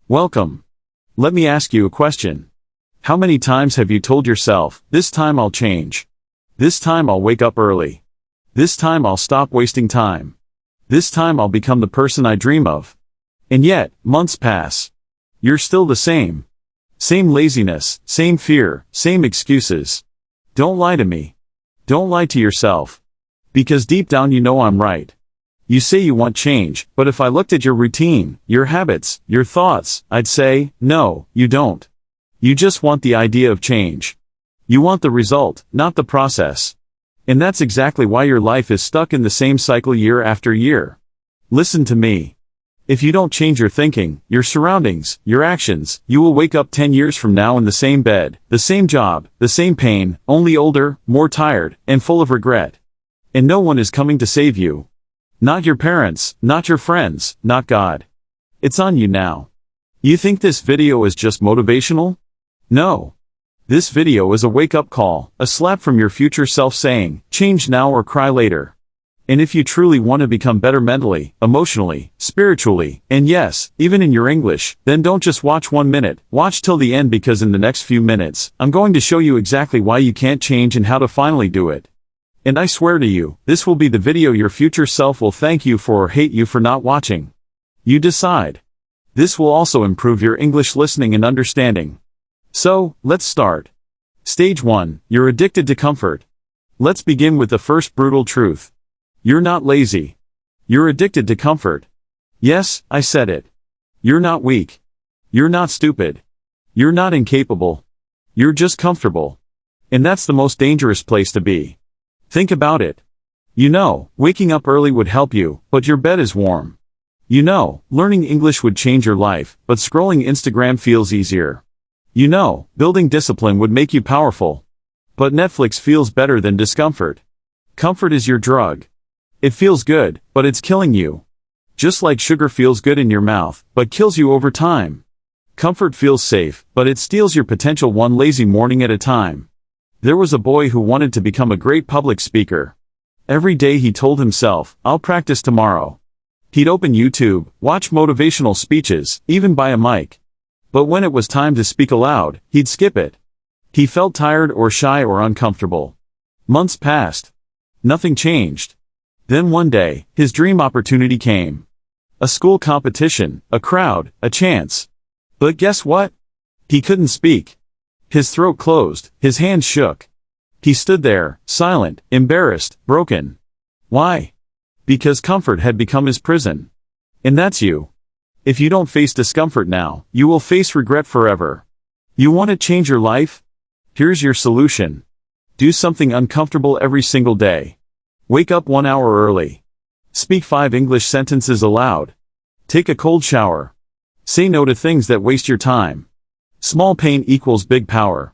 Welcome. Let me ask you a question. How many times have you told yourself, this time I'll change? This time I'll wake up early. This time I'll stop wasting time. This time I'll become the person I dream of. And yet, months pass. You're still the same. Same laziness, same fear, same excuses. Don't lie to me. Don't lie to yourself. Because deep down you know I'm right. You say you want change, but if I looked at your routine, your habits, your thoughts, I'd say, no, you don't. You just want the idea of change. You want the result, not the process. And that's exactly why your life is stuck in the same cycle year after year. Listen to me. If you don't change your thinking, your surroundings, your actions, you will wake up 10 years from now in the same bed, the same job, the same pain, only older, more tired, and full of regret. And no one is coming to save you. Not your parents, not your friends, not God. It's on you now. You think this video is just motivational? No. This video is a wake-up call, a slap from your future self saying, change now or cry later. And if you truly want to become better mentally, emotionally, spiritually, and yes, even in your English, then don't just watch 1 minute, watch till the end because in the next few minutes, I'm going to show you exactly why you can't change and how to finally do it. And I swear to you, this will be the video your future self will thank you for or hate you for not watching. You decide. This will also improve your English listening and understanding. So, let's start. Stage 1, you're addicted to comfort. Let's begin with the first brutal truth. You're not lazy. You're addicted to comfort. Yes, I said it. You're not weak. You're not stupid. You're not incapable. You're just comfortable. And that's the most dangerous place to be. Think about it. You know, waking up early would help you, but your bed is warm. You know, learning English would change your life, but scrolling Instagram feels easier. You know, building discipline would make you powerful. But Netflix feels better than discomfort. Comfort is your drug. It feels good, but it's killing you. Just like sugar feels good in your mouth, but kills you over time. Comfort feels safe, but it steals your potential one lazy morning at a time. There was a boy who wanted to become a great public speaker. Every day he told himself, I'll practice tomorrow. He'd open YouTube, watch motivational speeches, even buy a mic. But when it was time to speak aloud, he'd skip it. He felt tired or shy or uncomfortable. Months passed. Nothing changed. Then one day, his dream opportunity came. A school competition, a crowd, a chance. But guess what? He couldn't speak. His throat closed, his hands shook. He stood there, silent, embarrassed, broken. Why? Because comfort had become his prison. And that's you. If you don't face discomfort now, you will face regret forever. You want to change your life? Here's your solution. Do something uncomfortable every single day. Wake up 1 hour early. Speak 5 English sentences aloud. Take a cold shower. Say no to things that waste your time. Small pain equals big power.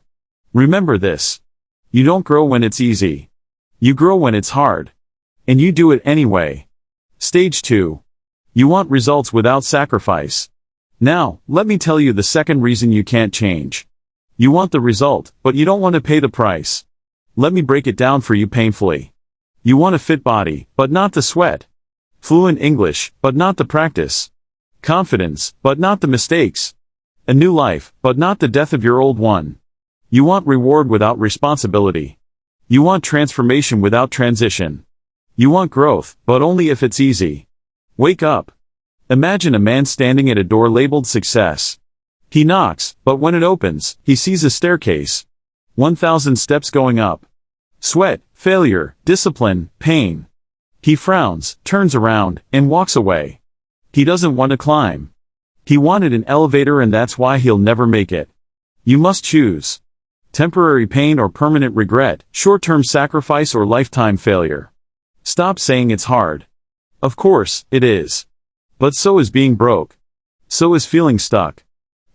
Remember this. You don't grow when it's easy. You grow when it's hard. And you do it anyway. Stage 2. You want results without sacrifice. Now, let me tell you the second reason you can't change. You want the result, but you don't want to pay the price. Let me break it down for you painfully. You want a fit body, but not the sweat. Fluent English, but not the practice. Confidence, but not the mistakes. A new life, but not the death of your old one. You want reward without responsibility. You want transformation without transition. You want growth, but only if it's easy. Wake up. Imagine a man standing at a door labeled success. He knocks, but when it opens, he sees a staircase. 1,000 steps going up. Sweat, failure, discipline, pain. He frowns, turns around, and walks away. He doesn't want to climb. He wanted an elevator and that's why he'll never make it. You must choose. Temporary pain or permanent regret, short-term sacrifice or lifetime failure. Stop saying it's hard. Of course, it is. But so is being broke. So is feeling stuck.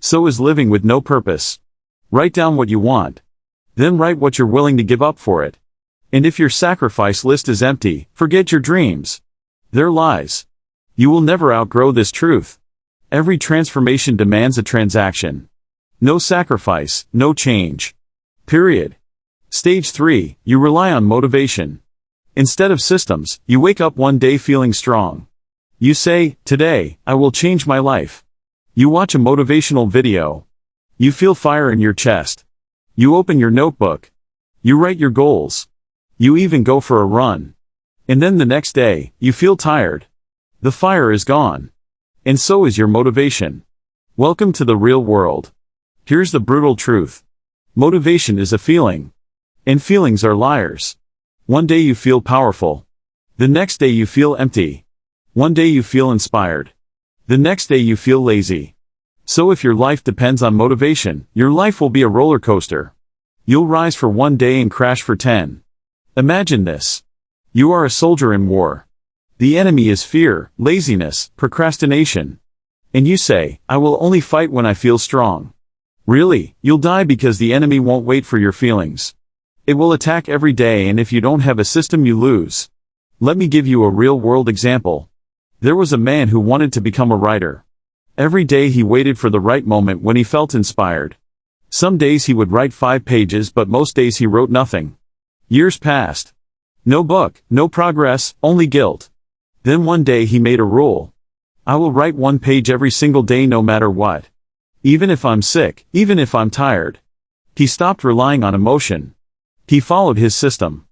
So is living with no purpose. Write down what you want. Then write what you're willing to give up for it. And if your sacrifice list is empty, forget your dreams. They're lies. You will never outgrow this truth. Every transformation demands a transaction. No sacrifice, no change. Period. Stage 3, you rely on motivation. Instead of systems, you wake up one day feeling strong. You say, today, I will change my life. You watch a motivational video. You feel fire in your chest. You open your notebook. You write your goals. You even go for a run. And then the next day, you feel tired. The fire is gone. And so is your motivation. Welcome to the real world. Here's the brutal truth. Motivation is a feeling. And feelings are liars. One day you feel powerful. The next day you feel empty. One day you feel inspired. The next day you feel lazy. So if your life depends on motivation, your life will be a roller coaster. You'll rise for one day and crash for 10. Imagine this. You are a soldier in war. The enemy is fear, laziness, procrastination. And you say, I will only fight when I feel strong. Really, you'll die because the enemy won't wait for your feelings. It will attack every day, and if you don't have a system, you lose. Let me give you a real-world example. There was a man who wanted to become a writer. Every day he waited for the right moment when he felt inspired. Some days he would write 5 pages, but most days he wrote nothing. Years passed. No book, no progress, only guilt. Then one day he made a rule. I will write 1 page every single day no matter what. Even if I'm sick, even if I'm tired. He stopped relying on emotion. He followed his system.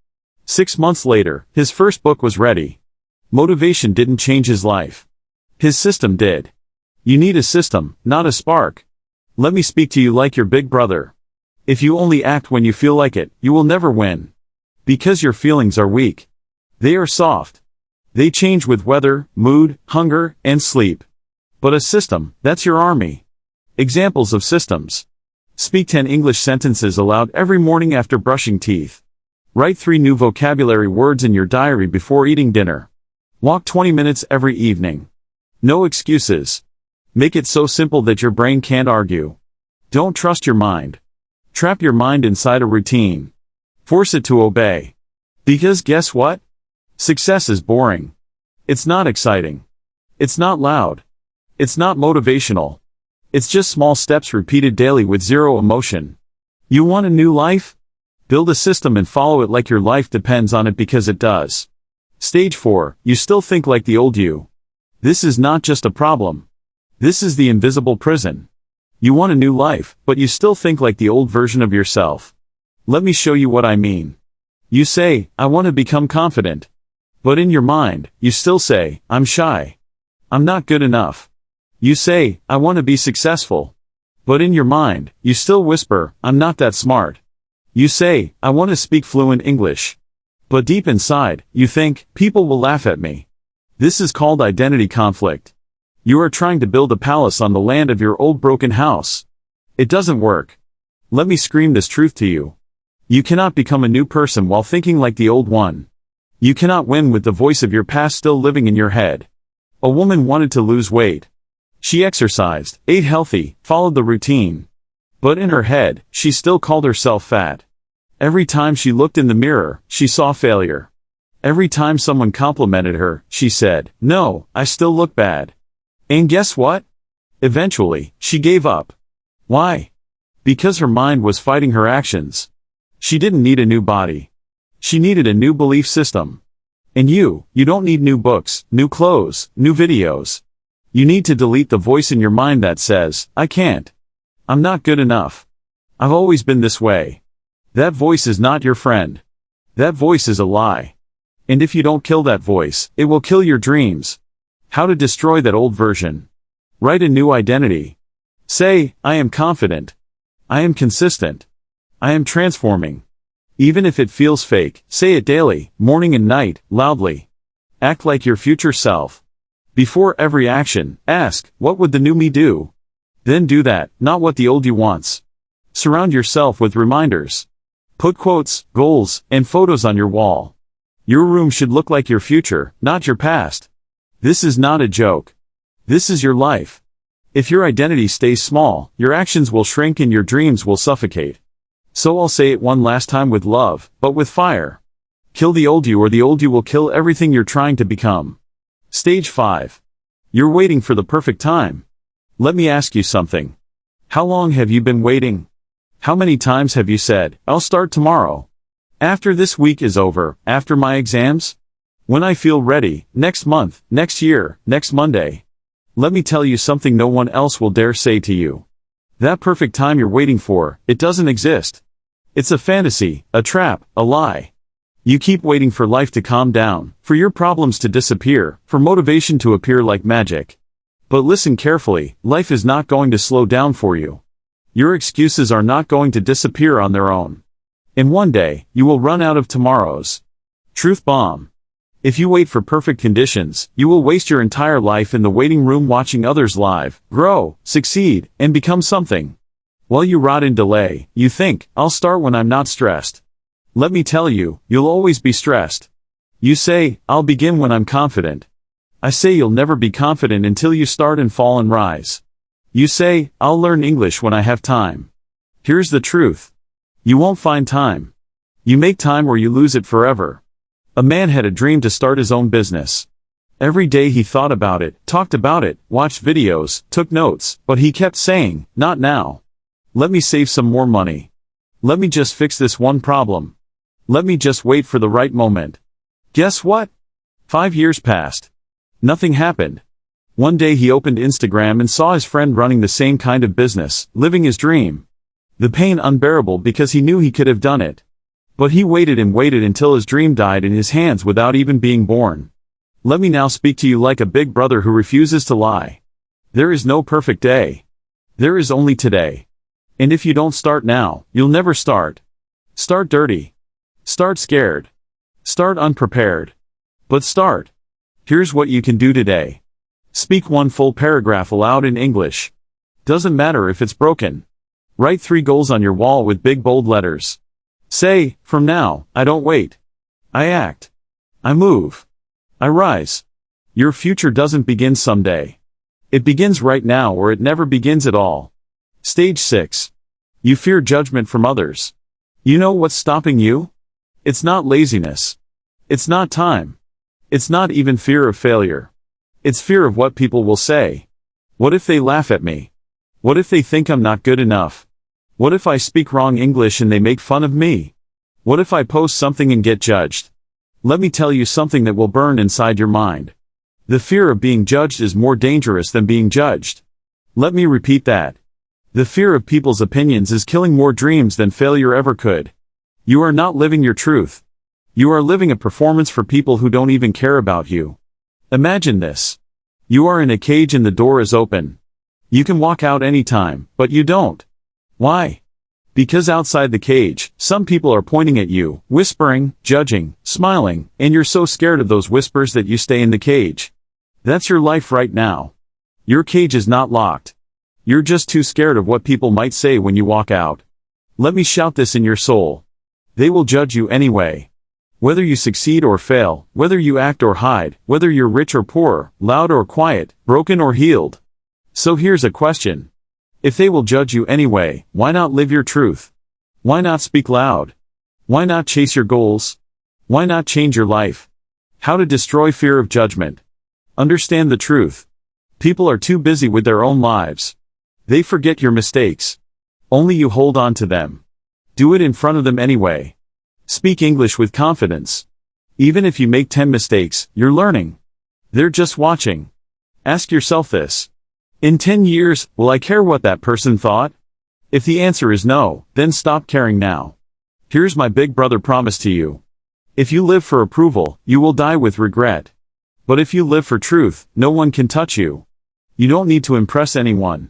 6 months later, his first book was ready. Motivation didn't change his life. His system did. You need a system, not a spark. Let me speak to you like your big brother. If you only act when you feel like it, you will never win. Because your feelings are weak. They are soft. They change with weather, mood, hunger, and sleep. But a system, that's your army. Examples of systems. Speak 10 English sentences aloud every morning after brushing teeth. Write 3 new vocabulary words in your diary before eating dinner. Walk 20 minutes every evening. No excuses. Make it so simple that your brain can't argue. Don't trust your mind. Trap your mind inside a routine. Force it to obey. Because guess what? Success is boring. It's not exciting. It's not loud. It's not motivational. It's just small steps repeated daily with zero emotion. You want a new life? Build a system and follow it like your life depends on it, because it does. Stage 4, you still think like the old you. This is not just a problem. This is the invisible prison. You want a new life, but you still think like the old version of yourself. Let me show you what I mean. You say, I want to become confident. But in your mind, you still say, I'm shy. I'm not good enough. You say, I want to be successful. But in your mind, you still whisper, I'm not that smart. You say, I want to speak fluent English. But deep inside, you think, people will laugh at me. This is called identity conflict. You are trying to build a palace on the land of your old broken house. It doesn't work. Let me scream this truth to you. You cannot become a new person while thinking like the old one. You cannot win with the voice of your past still living in your head. A woman wanted to lose weight. She exercised, ate healthy, followed the routine. But in her head, she still called herself fat. Every time she looked in the mirror, she saw failure. Every time someone complimented her, she said, no, I still look bad. And guess what? Eventually, she gave up. Why? Because her mind was fighting her actions. She didn't need a new body. She needed a new belief system. And you don't need new books, new clothes, new videos. You need to delete the voice in your mind that says, I can't. I'm not good enough. I've always been this way. That voice is not your friend. That voice is a lie. And if you don't kill that voice, it will kill your dreams. How to destroy that old version. Write a new identity. Say, I am confident. I am consistent. I am transforming. Even if it feels fake, say it daily, morning and night, loudly. Act like your future self. Before every action, ask, what would the new me do? Then do that, not what the old you wants. Surround yourself with reminders. Put quotes, goals, and photos on your wall. Your room should look like your future, not your past. This is not a joke. This is your life. If your identity stays small, your actions will shrink and your dreams will suffocate. So I'll say it one last time with love, but with fire. Kill the old you, or the old you will kill everything you're trying to become. Stage 5. You're waiting for the perfect time. Let me ask you something. How long have you been waiting? How many times have you said, I'll start tomorrow? After this week is over, after my exams? When I feel ready, next month, next year, next Monday. Let me tell you something no one else will dare say to you. That perfect time you're waiting for, it doesn't exist. It's a fantasy, a trap, a lie. You keep waiting for life to calm down, for your problems to disappear, for motivation to appear like magic. But listen carefully, life is not going to slow down for you. Your excuses are not going to disappear on their own. In one day, you will run out of tomorrows. Truth bomb. If you wait for perfect conditions, you will waste your entire life in the waiting room watching others live, grow, succeed, and become something. While you rot in delay, you think, I'll start when I'm not stressed. Let me tell you, you'll always be stressed. You say, I'll begin when I'm confident. I say you'll never be confident until you start and fall and rise. You say, I'll learn English when I have time. Here's the truth. You won't find time. You make time or you lose it forever. A man had a dream to start his own business. Every day he thought about it, talked about it, watched videos, took notes, but he kept saying, not now. Let me save some more money. Let me just fix this one problem. Let me just wait for the right moment. Guess what? 5 years passed. Nothing happened. One day he opened Instagram and saw his friend running the same kind of business, living his dream. The pain unbearable because he knew he could have done it. But he waited and waited until his dream died in his hands without even being born. Let me now speak to you like a big brother who refuses to lie. There is no perfect day. There is only today. And if you don't start now, you'll never start. Start dirty. Start scared. Start unprepared. But start. Here's what you can do today. Speak one full paragraph aloud in English. Doesn't matter if it's broken. Write 3 goals on your wall with big bold letters. Say, from now, I don't wait. I act. I move. I rise. Your future doesn't begin someday. It begins right now or it never begins at all. Stage 6. You fear judgment from others. You know what's stopping you? It's not laziness. It's not time. It's not even fear of failure. It's fear of what people will say. What if they laugh at me? What if they think I'm not good enough? What if I speak wrong English and they make fun of me? What if I post something and get judged? Let me tell you something that will burn inside your mind. The fear of being judged is more dangerous than being judged. Let me repeat that. The fear of people's opinions is killing more dreams than failure ever could. You are not living your truth. You are living a performance for people who don't even care about you. Imagine this. You are in a cage and the door is open. You can walk out anytime, but you don't. Why? Because outside the cage, some people are pointing at you, whispering, judging, smiling, and you're so scared of those whispers that you stay in the cage. That's your life right now. Your cage is not locked. You're just too scared of what people might say when you walk out. Let me shout this in your soul. They will judge you anyway. Whether you succeed or fail, whether you act or hide, whether you're rich or poor, loud or quiet, broken or healed. So here's a question. If they will judge you anyway, why not live your truth? Why not speak loud? Why not chase your goals? Why not change your life? How to destroy fear of judgment. Understand the truth. People are too busy with their own lives. They forget your mistakes. Only you hold on to them. Do it in front of them anyway. Speak English with confidence. Even if you make 10 mistakes, you're learning. They're just watching. Ask yourself this. In 10 years, will I care what that person thought? If the answer is no, then stop caring now. Here's my big brother promise to you. If you live for approval, you will die with regret. But if you live for truth, no one can touch you. You don't need to impress anyone.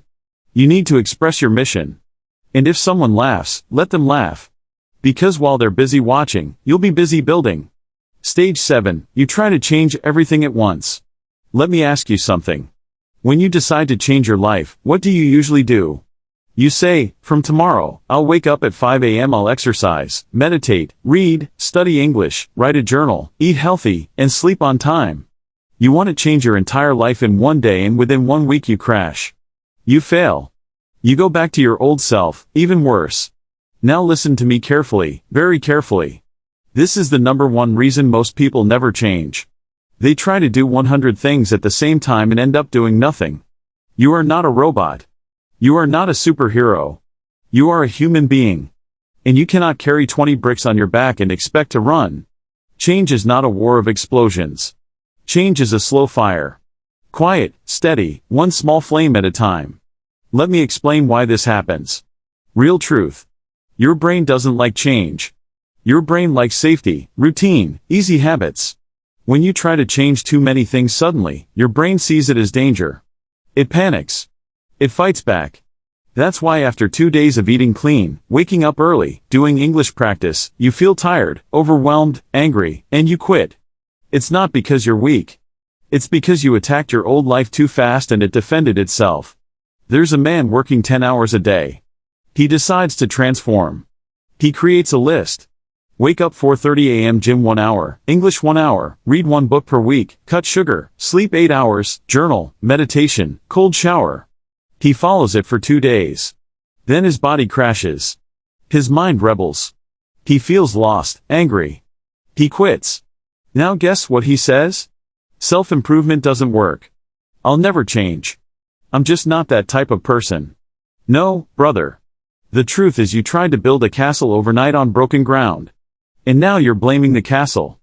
You need to express your mission. And if someone laughs, let them laugh. Because while they're busy watching, you'll be busy building. Stage 7, you try to change everything at once. Let me ask you something. When you decide to change your life, what do you usually do? You say, from tomorrow, I'll wake up at 5 a.m. I'll exercise, meditate, read, study English, write a journal, eat healthy, and sleep on time. You want to change your entire life in one day and within 1 week you crash. You fail. You go back to your old self, even worse. Now listen to me carefully, very carefully. This is the number one reason most people never change. They try to do 100 things at the same time and end up doing nothing. You are not a robot. You are not a superhero. You are a human being. And you cannot carry 20 bricks on your back and expect to run. Change is not a war of explosions. Change is a slow fire. Quiet, steady, one small flame at a time. Let me explain why this happens. Real truth. Your brain doesn't like change. Your brain likes safety, routine, easy habits. When you try to change too many things suddenly, your brain sees it as danger. It panics. It fights back. That's why after 2 days of eating clean, waking up early, doing English practice, you feel tired, overwhelmed, angry, and you quit. It's not because you're weak. It's because you attacked your old life too fast and it defended itself. There's a man working 10 hours a day. He decides to transform. He creates a list. Wake up 4:30 a.m. gym 1 hour, English 1 hour, read 1 book per week, cut sugar, sleep 8 hours, journal, meditation, cold shower. He follows it for 2 days. Then his body crashes. His mind rebels. He feels lost, angry. He quits. Now guess what he says? Self-improvement doesn't work. I'll never change. I'm just not that type of person. No, brother. The truth is you tried to build a castle overnight on broken ground. And now you're blaming the castle.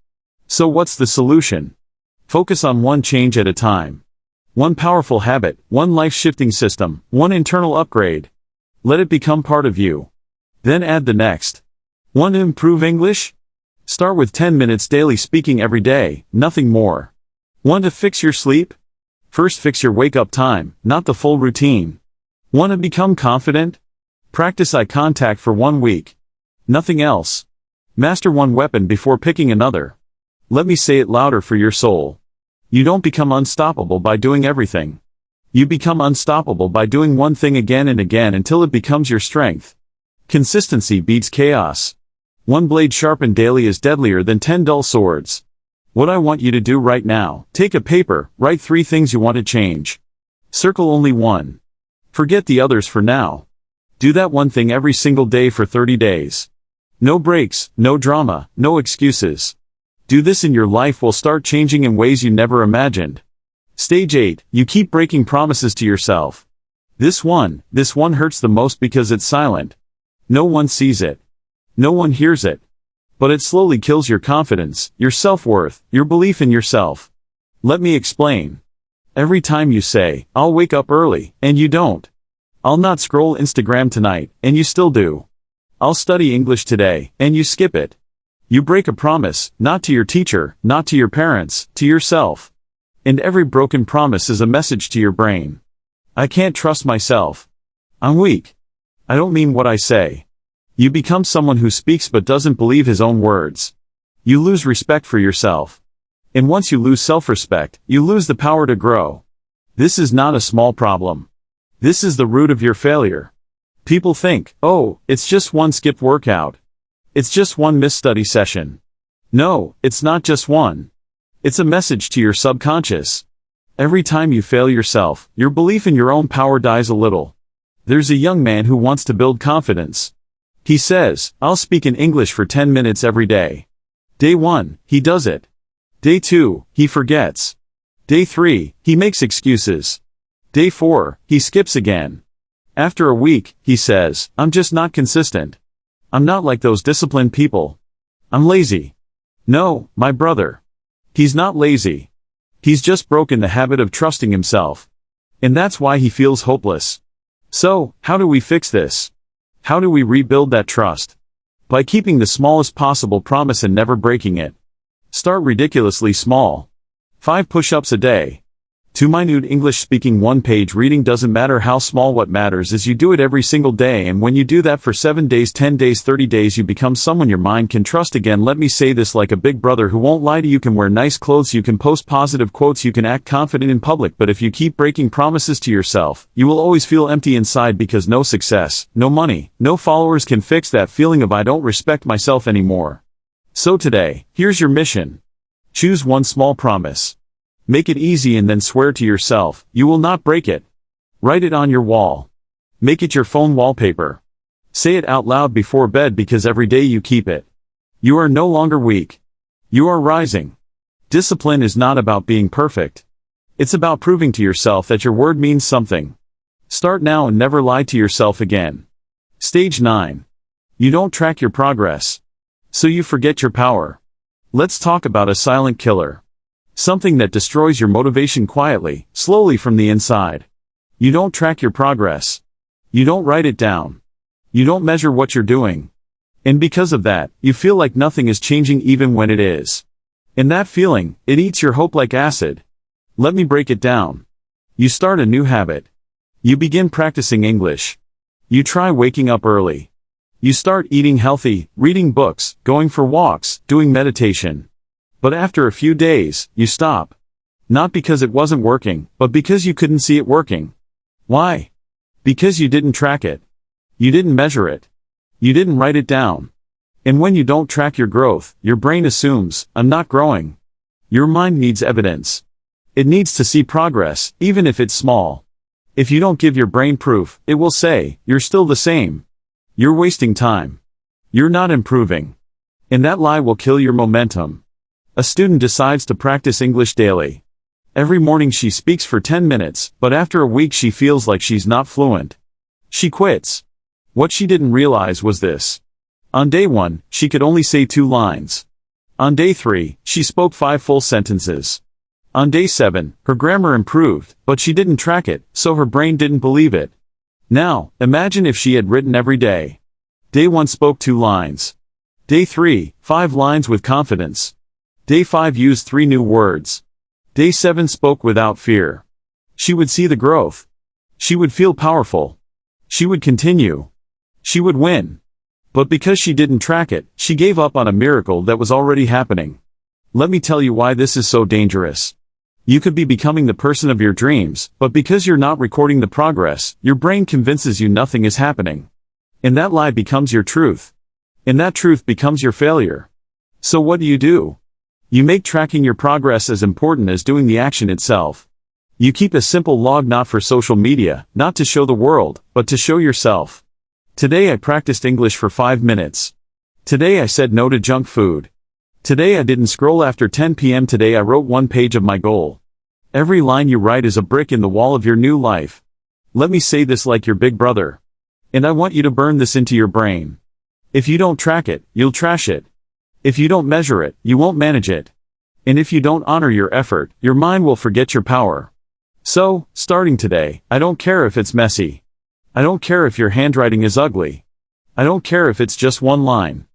So what's the solution? Focus on one change at a time. One powerful habit, one life-shifting system, one internal upgrade. Let it become part of you. Then add the next. Want to improve English? Start with 10 minutes daily speaking every day, nothing more. Want to fix your sleep? First fix your wake-up time, not the full routine. Want to become confident? Practice eye contact for 1 week. Nothing else. Master one weapon before picking another. Let me say it louder for your soul. You don't become unstoppable by doing everything. You become unstoppable by doing one thing again and again until it becomes your strength. Consistency beats chaos. One blade sharpened daily is deadlier than 10 dull swords. What I want you to do right now, take a paper, write 3 things you want to change. Circle only one. Forget the others for now. Do that one thing every single day for 30 days. No breaks, no drama, no excuses. Do this and your life will start changing in ways you never imagined. Stage 8, you keep breaking promises to yourself. This one hurts the most because it's silent. No one sees it. No one hears it. But it slowly kills your confidence, your self-worth, your belief in yourself. Let me explain. Every time you say, I'll wake up early, and you don't. I'll not scroll Instagram tonight, and you still do. I'll study English today, and you skip it. You break a promise, not to your teacher, not to your parents, to yourself. And every broken promise is a message to your brain. I can't trust myself. I'm weak. I don't mean what I say. You become someone who speaks but doesn't believe his own words. You lose respect for yourself. And once you lose self-respect, you lose the power to grow. This is not a small problem. This is the root of your failure. People think, oh, it's just one skipped workout. It's just one missed study session. No, it's not just one. It's a message to your subconscious. Every time you fail yourself, your belief in your own power dies a little. There's a young man who wants to build confidence. He says, I'll speak in English for 10 minutes every day. Day 1, he does it. Day 2, he forgets. Day 3, he makes excuses. Day 4, he skips again. After a week, he says, I'm just not consistent. I'm not like those disciplined people. I'm lazy. No, my brother. He's not lazy. He's just broken the habit of trusting himself. And that's why he feels hopeless. So, how do we fix this? How do we rebuild that trust? By keeping the smallest possible promise and never breaking it. Start ridiculously small. 5 push-ups a day. 2 minute English speaking 1 page reading. Doesn't matter how small, what matters is you do it every single day, and when you do that for 7 days, 10 days, 30 days, you become someone your mind can trust again. Let me say this like a big brother who won't lie to you. You can wear nice clothes, you can post positive quotes, you can act confident in public, but if you keep breaking promises to yourself, you will always feel empty inside because no success, no money, no followers can fix that feeling of I don't respect myself anymore. So today, here's your mission. Choose one small promise. Make it easy and then swear to yourself, you will not break it. Write it on your wall. Make it your phone wallpaper. Say it out loud before bed because every day you keep it. You are no longer weak. You are rising. Discipline is not about being perfect. It's about proving to yourself that your word means something. Start now and never lie to yourself again. Stage 9. You don't track your progress. So you forget your power. Let's talk about a silent killer. Something that destroys your motivation quietly, slowly from the inside. You don't track your progress. You don't write it down. You don't measure what you're doing. And because of that, you feel like nothing is changing even when it is. And that feeling, it eats your hope like acid. Let me break it down. You start a new habit. You begin practicing English. You try waking up early. You start eating healthy, reading books, going for walks, doing meditation. But after a few days, you stop. Not because it wasn't working, but because you couldn't see it working. Why? Because you didn't track it. You didn't measure it. You didn't write it down. And when you don't track your growth, your brain assumes, I'm not growing. Your mind needs evidence. It needs to see progress, even if it's small. If you don't give your brain proof, it will say, you're still the same. You're wasting time. You're not improving. And that lie will kill your momentum. A student decides to practice English daily. Every morning she speaks for 10 minutes, but after a week she feels like she's not fluent. She quits. What she didn't realize was this. On day 1, she could only say 2 lines. On day 3, she spoke 5 full sentences. On day 7, her grammar improved, but she didn't track it, so her brain didn't believe it. Now, imagine if she had written every day. Day 1 spoke 2 lines. Day 3, 5 lines with confidence. Day 5 used 3 new words. Day 7 spoke without fear. She would see the growth. She would feel powerful. She would continue. She would win. But because she didn't track it, she gave up on a miracle that was already happening. Let me tell you why this is so dangerous. You could be becoming the person of your dreams, but because you're not recording the progress, your brain convinces you nothing is happening. And that lie becomes your truth. And that truth becomes your failure. So what do? You make tracking your progress as important as doing the action itself. You keep a simple log not for social media, not to show the world, but to show yourself. Today I practiced English for 5 minutes. Today I said no to junk food. Today I didn't scroll after 10 p.m. Today I wrote 1 page of my goal. Every line you write is a brick in the wall of your new life. Let me say this like your big brother. And I want you to burn this into your brain. If you don't track it, you'll trash it. If you don't measure it, you won't manage it. And if you don't honor your effort, your mind will forget your power. So, starting today, I don't care if it's messy. I don't care if your handwriting is ugly. I don't care if it's just 1 line.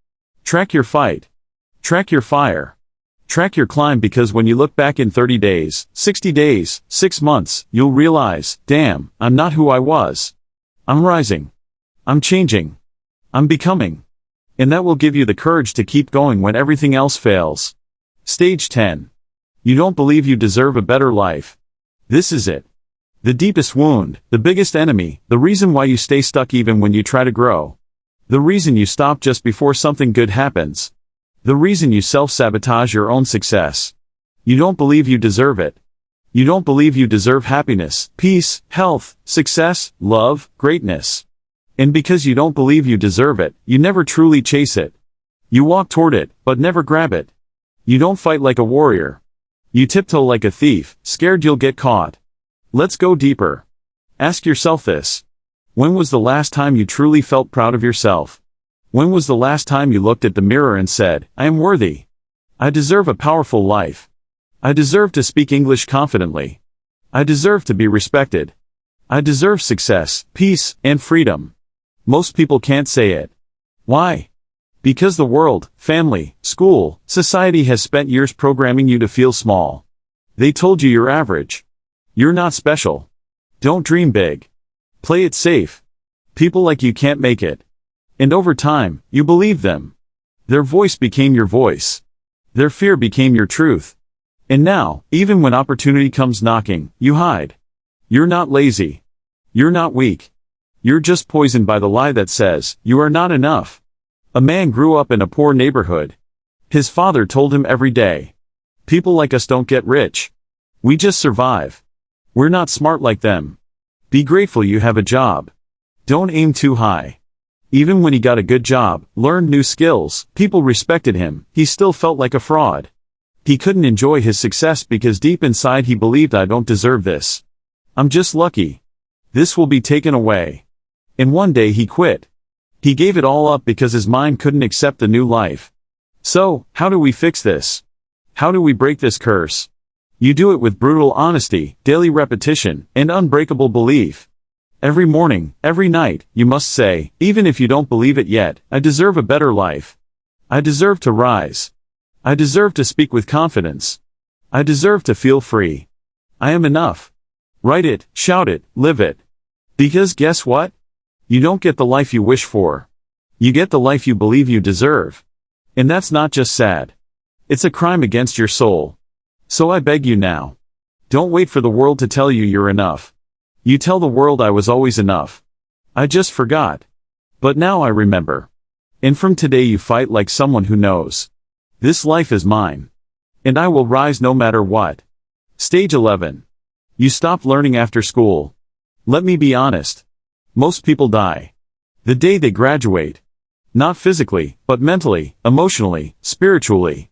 Track your fight. Track your fire. Track your climb, because when you look back in 30 days, 60 days, 6 months, you'll realize, damn, I'm not who I was. I'm rising. I'm changing. I'm becoming. And that will give you the courage to keep going when everything else fails. Stage 10. You don't believe you deserve a better life. This is it. The deepest wound, the biggest enemy, the reason why you stay stuck even when you try to grow. The reason you stop just before something good happens. The reason you self-sabotage your own success. You don't believe you deserve it. You don't believe you deserve happiness, peace, health, success, love, greatness. And because you don't believe you deserve it, you never truly chase it. You walk toward it, but never grab it. You don't fight like a warrior. You tiptoe like a thief, scared you'll get caught. Let's go deeper. Ask yourself this. When was the last time you truly felt proud of yourself? When was the last time you looked at the mirror and said, I am worthy. I deserve a powerful life. I deserve to speak English confidently. I deserve to be respected. I deserve success, peace, and freedom. Most people can't say it. Why? Because the world, family, school, society has spent years programming you to feel small. They told you you're average. You're not special. Don't dream big. Play it safe. People like you can't make it. And over time, you believed them. Their voice became your voice. Their fear became your truth. And now, even when opportunity comes knocking, you hide. You're not lazy. You're not weak. You're just poisoned by the lie that says, you are not enough. A man grew up in a poor neighborhood. His father told him every day, people like us don't get rich. We just survive. We're not smart like them. Be grateful you have a job. Don't aim too high. Even when he got a good job, learned new skills, people respected him, he still felt like a fraud. He couldn't enjoy his success because deep inside he believed, I don't deserve this. I'm just lucky. This will be taken away. And one day he quit. He gave it all up because his mind couldn't accept the new life. So, how do we fix this? How do we break this curse? You do it with brutal honesty, daily repetition, and unbreakable belief. Every morning, every night, you must say, even if you don't believe it yet, I deserve a better life. I deserve to rise. I deserve to speak with confidence. I deserve to feel free. I am enough. Write it, shout it, live it. Because guess what? You don't get the life you wish for. You get the life you believe you deserve. And that's not just sad. It's a crime against your soul. So I beg you now. Don't wait for the world to tell you you're enough. You tell the world I was always enough. I just forgot. But now I remember. And from today you fight like someone who knows. This life is mine. And I will rise no matter what. Stage 11. You stop learning after school. Let me be honest. Most people die the day they graduate. Not physically, but mentally, emotionally, spiritually.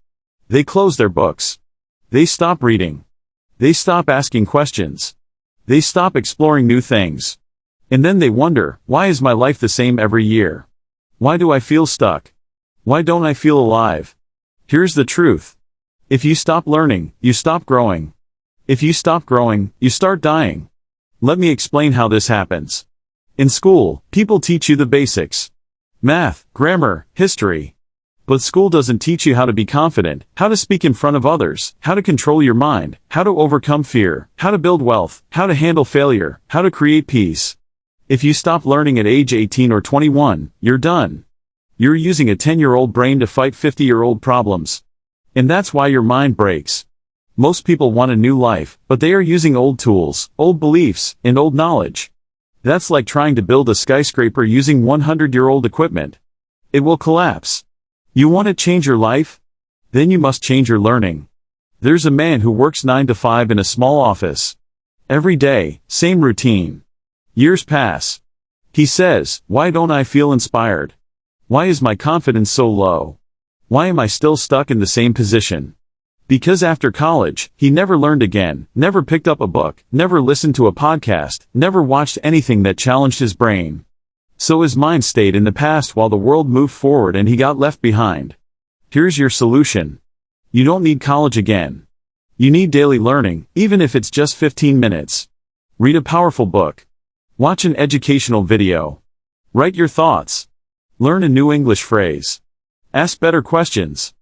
They close their books. They stop reading. They stop asking questions. They stop exploring new things. And then they wonder, why is my life the same every year? Why do I feel stuck? Why don't I feel alive? Here's the truth. If you stop learning, you stop growing. If you stop growing, you start dying. Let me explain how this happens. In school, people teach you the basics. Math, grammar, history. But school doesn't teach you how to be confident, how to speak in front of others, how to control your mind, how to overcome fear, how to build wealth, how to handle failure, how to create peace. If you stop learning at age 18 or 21, you're done. You're using a 10-year-old brain to fight 50-year-old problems. And that's why your mind breaks. Most people want a new life, but they are using old tools, old beliefs, and old knowledge. That's like trying to build a skyscraper using 100-year-old equipment. It will collapse. You want to change your life? Then you must change your learning. There's a man who works 9 to 5 in a small office. Every day, same routine. Years pass. He says, why don't I feel inspired? Why is my confidence so low? Why am I still stuck in the same position? Because after college, he never learned again, never picked up a book, never listened to a podcast, never watched anything that challenged his brain. So his mind stayed in the past while the world moved forward and he got left behind. Here's your solution. You don't need college again. You need daily learning, even if it's just 15 minutes. Read a powerful book. Watch an educational video. Write your thoughts. Learn a new English phrase. Ask better questions.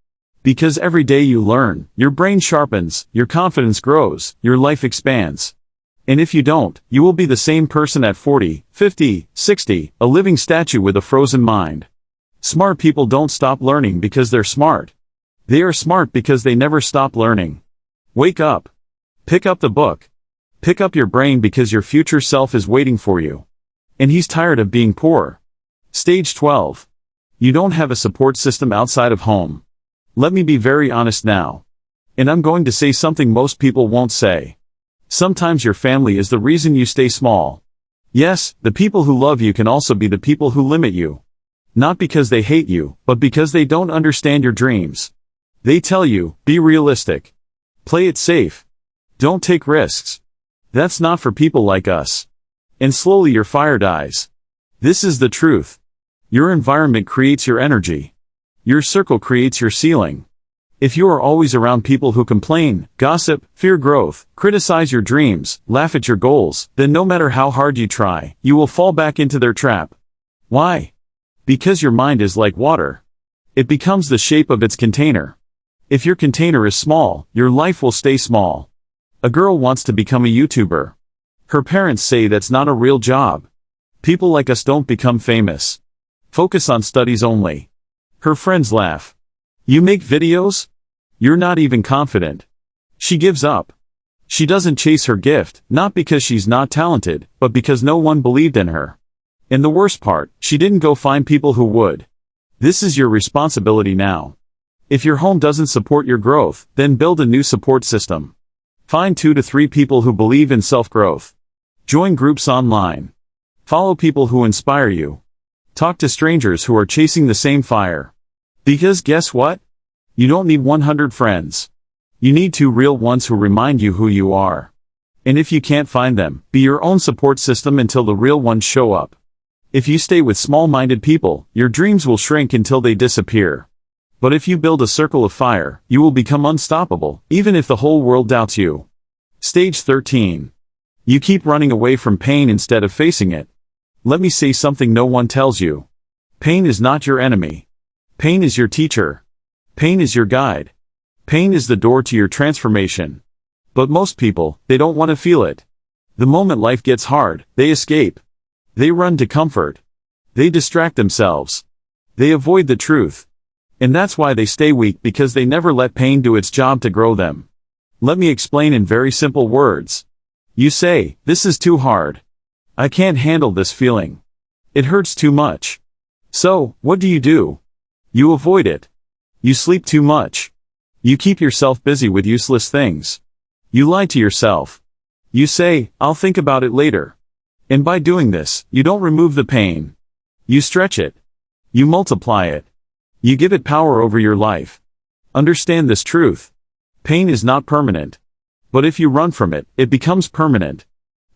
Because every day you learn, your brain sharpens, your confidence grows, your life expands. And if you don't, you will be the same person at 40, 50, 60, a living statue with a frozen mind. Smart people don't stop learning because they're smart. They are smart because they never stop learning. Wake up. Pick up the book. Pick up your brain because your future self is waiting for you. And he's tired of being poor. Stage 12. You don't have a support system outside of home. Let me be very honest now. And I'm going to say something most people won't say. Sometimes your family is the reason you stay small. Yes, the people who love you can also be the people who limit you. Not because they hate you, but because they don't understand your dreams. They tell you, be realistic. Play it safe. Don't take risks. That's not for people like us. And slowly your fire dies. This is the truth. Your environment creates your energy. Your circle creates your ceiling. If you are always around people who complain, gossip, fear growth, criticize your dreams, laugh at your goals, then no matter how hard you try, you will fall back into their trap. Why? Because your mind is like water. It becomes the shape of its container. If your container is small, your life will stay small. A girl wants to become a YouTuber. Her parents say that's not a real job. People like us don't become famous. Focus on studies only. Her friends laugh. You make videos? You're not even confident. She gives up. She doesn't chase her gift, not because she's not talented, but because no one believed in her. And the worst part, she didn't go find people who would. This is your responsibility now. If your home doesn't support your growth, then build a new support system. Find 2 to 3 people who believe in self-growth. Join groups online. Follow people who inspire you. Talk to strangers who are chasing the same fire. Because guess what? You don't need 100 friends. You need 2 real ones who remind you who you are. And if you can't find them, be your own support system until the real ones show up. If you stay with small-minded people, your dreams will shrink until they disappear. But if you build a circle of fire, you will become unstoppable, even if the whole world doubts you. Stage 13. You keep running away from pain instead of facing it. Let me say something no one tells you. Pain is not your enemy. Pain is your teacher. Pain is your guide. Pain is the door to your transformation. But most people, they don't want to feel it. The moment life gets hard, they escape. They run to comfort. They distract themselves. They avoid the truth. And that's why they stay weak, because they never let pain do its job to grow them. Let me explain in very simple words. You say, this is too hard. I can't handle this feeling. It hurts too much. So, what do? You avoid it. You sleep too much. You keep yourself busy with useless things. You lie to yourself. You say, I'll think about it later. And by doing this, you don't remove the pain. You stretch it. You multiply it. You give it power over your life. Understand this truth. Pain is not permanent. But if you run from it, it becomes permanent.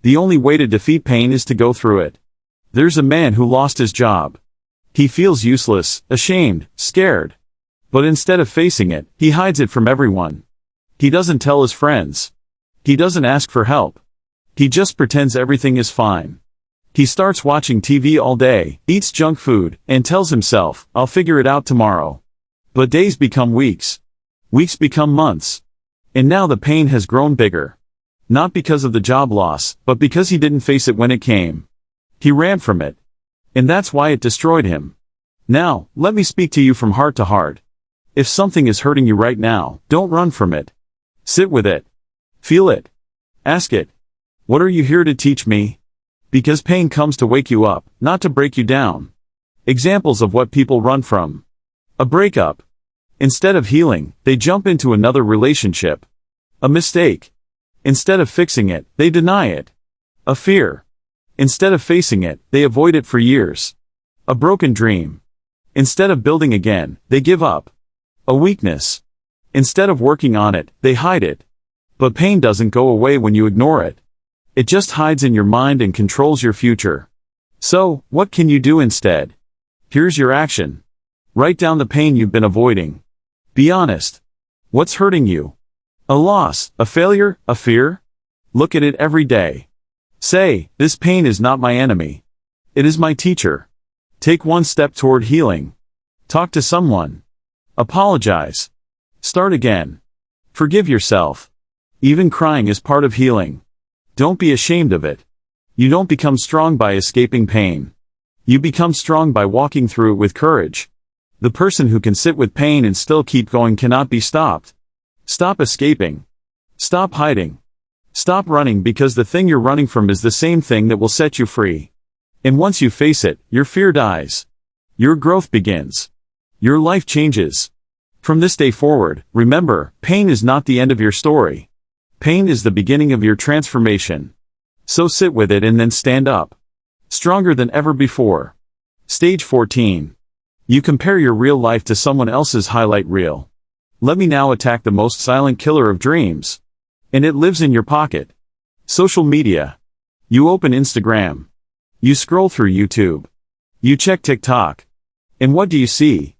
The only way to defeat pain is to go through it. There's a man who lost his job. He feels useless, ashamed, scared. But instead of facing it, he hides it from everyone. He doesn't tell his friends. He doesn't ask for help. He just pretends everything is fine. He starts watching TV all day, eats junk food, and tells himself, I'll figure it out tomorrow. But days become weeks. Weeks become months. And now the pain has grown bigger. Not because of the job loss, but because he didn't face it when it came. He ran from it. And that's why it destroyed him. Now, let me speak to you from heart to heart. If something is hurting you right now, don't run from it. Sit with it. Feel it. Ask it. What are you here to teach me? Because pain comes to wake you up, not to break you down. Examples of what people run from. A breakup. Instead of healing, they jump into another relationship. A mistake. Instead of fixing it, they deny it. A fear. Instead of facing it, they avoid it for years. A broken dream. Instead of building again, they give up. A weakness. Instead of working on it, they hide it. But pain doesn't go away when you ignore it. It just hides in your mind and controls your future. So, what can you do instead? Here's your action. Write down the pain you've been avoiding. Be honest. What's hurting you? A loss, a failure, a fear? Look at it every day. Say, this pain is not my enemy. It is my teacher. Take one step toward healing. Talk to someone. Apologize. Start again. Forgive yourself. Even crying is part of healing. Don't be ashamed of it. You don't become strong by escaping pain. You become strong by walking through it with courage. The person who can sit with pain and still keep going cannot be stopped. Stop escaping. Stop hiding. Stop running, because the thing you're running from is the same thing that will set you free. And once you face it, your fear dies. Your growth begins. Your life changes. From this day forward, remember, pain is not the end of your story. Pain is the beginning of your transformation. So sit with it and then stand up. Stronger than ever before. Stage 14. You compare your real life to someone else's highlight reel. Let me now attack the most silent killer of dreams. And it lives in your pocket. Social media. You open Instagram. You scroll through YouTube. You check TikTok. And what do you see?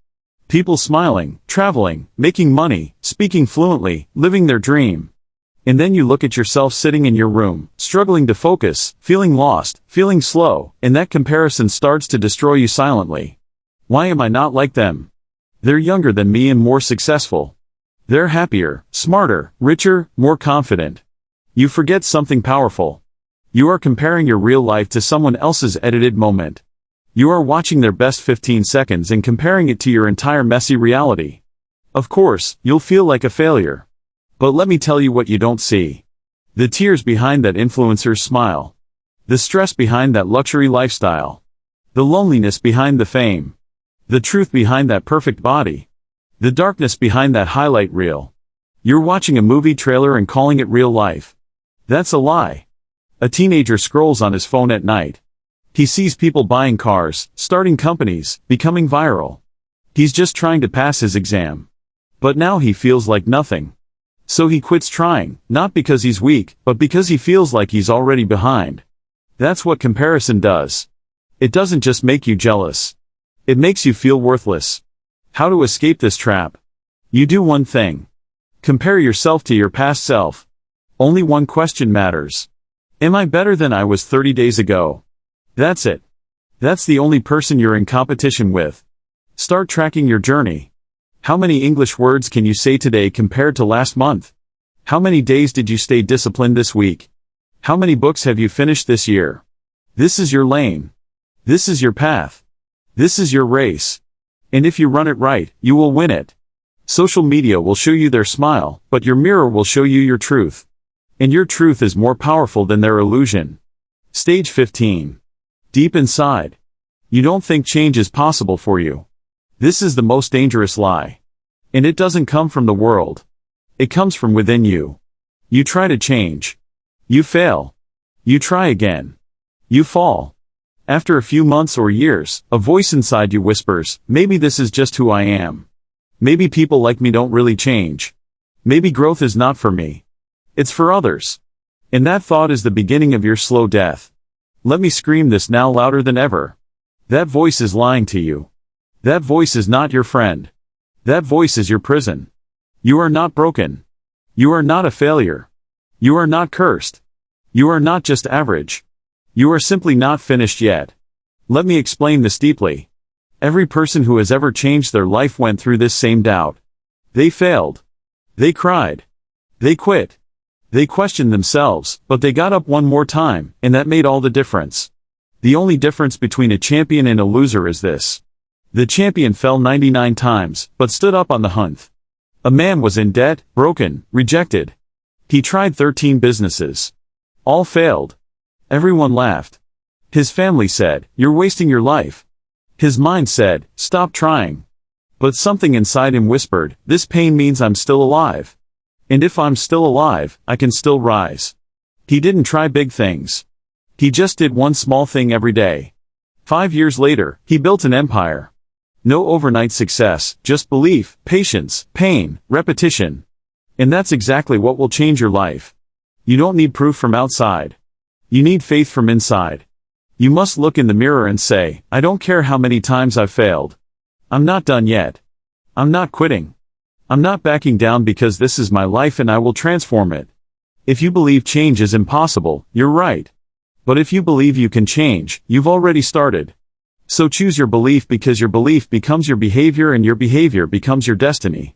People smiling, traveling, making money, speaking fluently, living their dream. And then you look at yourself sitting in your room, struggling to focus, feeling lost, feeling slow, and that comparison starts to destroy you silently. Why am I not like them? They're younger than me and more successful. They're happier, smarter, richer, more confident. You forget something powerful. You are comparing your real life to someone else's edited moment. You are watching their best 15 seconds and comparing it to your entire messy reality. Of course, you'll feel like a failure. But let me tell you what you don't see. The tears behind that influencer's smile. The stress behind that luxury lifestyle. The loneliness behind the fame. The truth behind that perfect body. The darkness behind that highlight reel. You're watching a movie trailer and calling it real life. That's a lie. A teenager scrolls on his phone at night. He sees people buying cars, starting companies, becoming viral. He's just trying to pass his exam. But now he feels like nothing. So he quits trying, not because he's weak, but because he feels like he's already behind. That's what comparison does. It doesn't just make you jealous. It makes you feel worthless. How to escape this trap? You do one thing. Compare yourself to your past self. Only one question matters. Am I better than I was 30 days ago? That's it. That's the only person you're in competition with. Start tracking your journey. How many English words can you say today compared to last month? How many days did you stay disciplined this week? How many books have you finished this year? This is your lane. This is your path. This is your race. And if you run it right, you will win it. Social media will show you their smile, but your mirror will show you your truth. And your truth is more powerful than their illusion. Stage 15. Deep inside. You don't think change is possible for you. This is the most dangerous lie. And it doesn't come from the world. It comes from within you. You try to change. You fail. You try again. You fall. After a few months or years, a voice inside you whispers, maybe this is just who I am. Maybe people like me don't really change. Maybe growth is not for me. It's for others. And that thought is the beginning of your slow death. Let me scream this now louder than ever. That voice is lying to you. That voice is not your friend. That voice is your prison. You are not broken. You are not a failure. You are not cursed. You are not just average. You are simply not finished yet. Let me explain this deeply. Every person who has ever changed their life went through this same doubt. They failed. They cried. They quit. They questioned themselves, but they got up one more time, and that made all the difference. The only difference between a champion and a loser is this. The champion fell 99 times, but stood up on the 100th. A man was in debt, broken, rejected. He tried 13 businesses. All failed. Everyone laughed. His family said, "You're wasting your life." His mind said, "Stop trying." But something inside him whispered, "This pain means I'm still alive. And if I'm still alive, I can still rise." He didn't try big things. He just did one small thing every day. 5 years later, he built an empire. No overnight success, just belief, patience, pain, repetition. And that's exactly what will change your life. You don't need proof from outside. You need faith from inside. You must look in the mirror and say, "I don't care how many times I've failed. I'm not done yet. I'm not quitting. I'm not backing down because this is my life and I will transform it." If you believe change is impossible, you're right. But if you believe you can change, you've already started. So choose your belief because your belief becomes your behavior and your behavior becomes your destiny.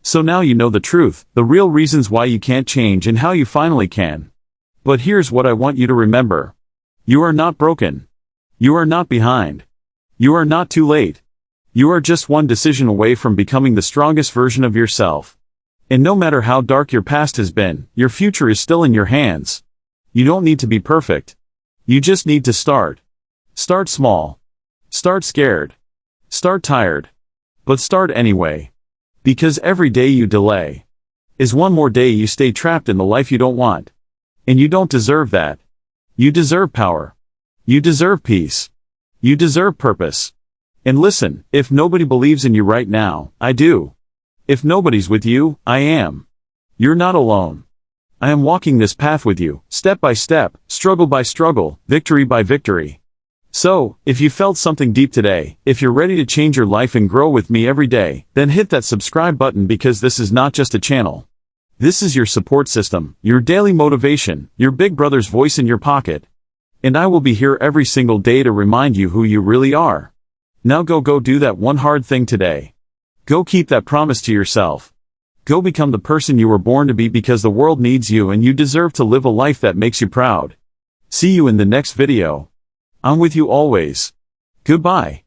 So now you know the truth, the real reasons why you can't change and how you finally can. But here's what I want you to remember. You are not broken. You are not behind. You are not too late. You are just one decision away from becoming the strongest version of yourself. And no matter how dark your past has been, your future is still in your hands. You don't need to be perfect. You just need to start. Start small. Start scared. Start tired. But start anyway. Because every day you delay is one more day you stay trapped in the life you don't want. And you don't deserve that. You deserve power. You deserve peace. You deserve purpose. And listen, if nobody believes in you right now, I do. If nobody's with you, I am. You're not alone. I am walking this path with you, step by step, struggle by struggle, victory by victory. So, if you felt something deep today, if you're ready to change your life and grow with me every day, then hit that subscribe button because this is not just a channel. This is your support system, your daily motivation, your big brother's voice in your pocket. And I will be here every single day to remind you who you really are. Now go do that one hard thing today. Go keep that promise to yourself. Go become the person you were born to be because the world needs you and you deserve to live a life that makes you proud. See you in the next video. I'm with you always. Goodbye.